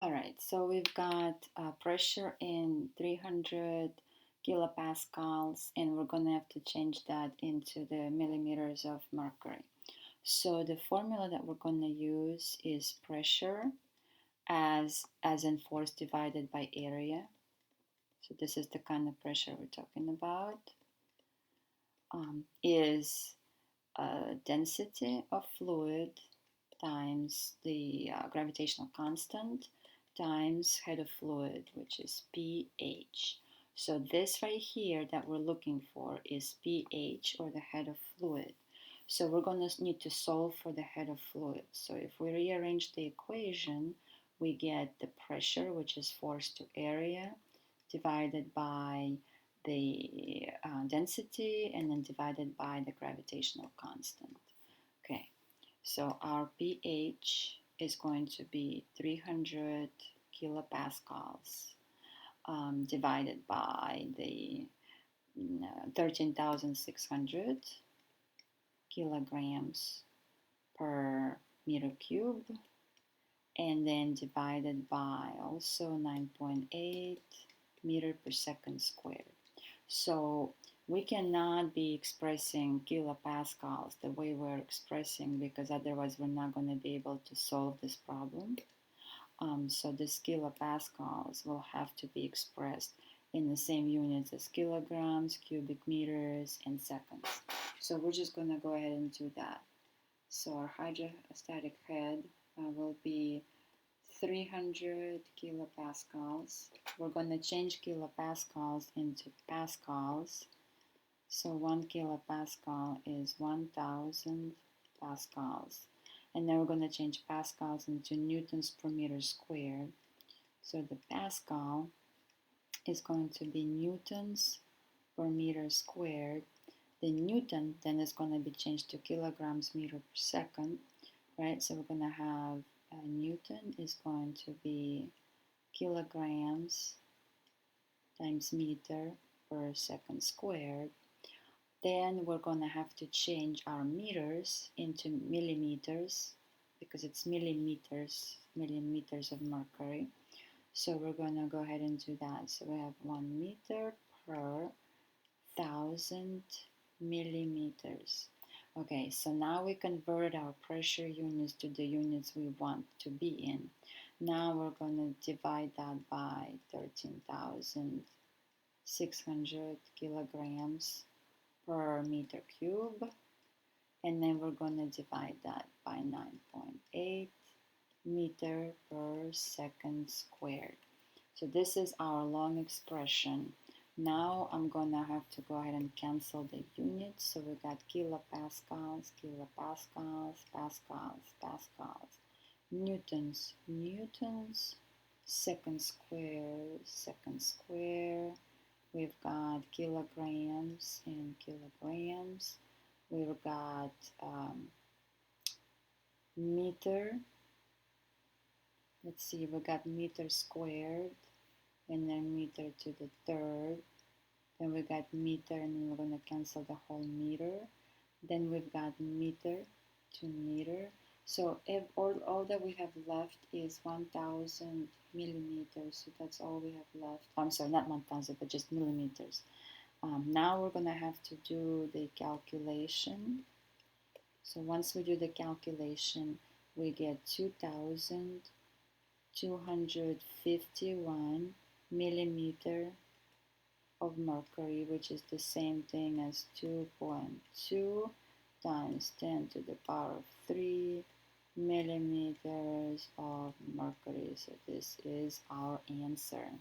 All right, so we've got pressure in 300 kilopascals, and we're going to have to change that into the millimeters of mercury. So the formula that we're going to use is pressure as in force divided by area. So this is the kind of pressure we're talking about. Is density of fluid times the gravitational constant times head of fluid, which is pH. So this right here that we're looking for is pH, or the head of fluid. So we're going to need to solve for the head of fluid. So if we rearrange the equation, we get the pressure, which is force to area, divided by the density, and then divided by the gravitational constant. Okay, so our pH is going to be 300 kilopascals divided by the 13,600 kilograms per meter cube, and then divided by also 9.8 meter per second squared. So we cannot be expressing kilopascals the way we're expressing, because otherwise we're not going to be able to solve this problem. So this kilopascals will have to be expressed in the same units as kilograms, cubic meters, and seconds. So we're just going to go ahead and do that. So our hydrostatic head will be 300 kilopascals. We're going to change kilopascals into pascals. So 1 kilopascal is 1,000 pascals. And then we're going to change pascals into newtons per meter squared. So the pascal is going to be newtons per meter squared. The newton then is going to be changed to kilograms meter per second, right? So we're going to have Newton is going to be kilograms times meter per second squared. Then we're going to have to change our meters into millimeters, because it's millimeters of mercury. So we're going to go ahead and do that. So we have 1 meter per 1,000 millimeters. Okay, so now we converted our pressure units to the units we want to be in. Now we're going to divide that by 13,600 kilograms per meter cube, and then we're going to divide that by 9.8 meter per second squared. So this is our long expression. Now I'm going to have to go ahead and cancel the units. So we got kilopascals, kilopascals, pascals, pascals, newtons, newtons, second square. We've got kilograms and kilograms. We've got meter. Let's see, we got meter squared, and then meter to the third. Then we got meter, and then we're going to cancel the whole meter. Then we've got meter to meter. So all that we have left is 1,000 millimeters. So that's all we have left. I'm sorry, not 1,000, but just millimeters. Now we're going to have to do the calculation. So once we do the calculation, we get 2,251 millimeter of mercury, which is the same thing as 2.2 times 10 to the power of 3 millimeters of mercury. So this is our answer.